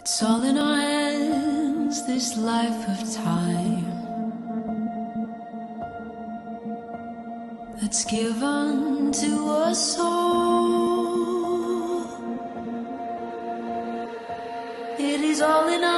It's all in our hands, this life of time that's given to us all. It is all in our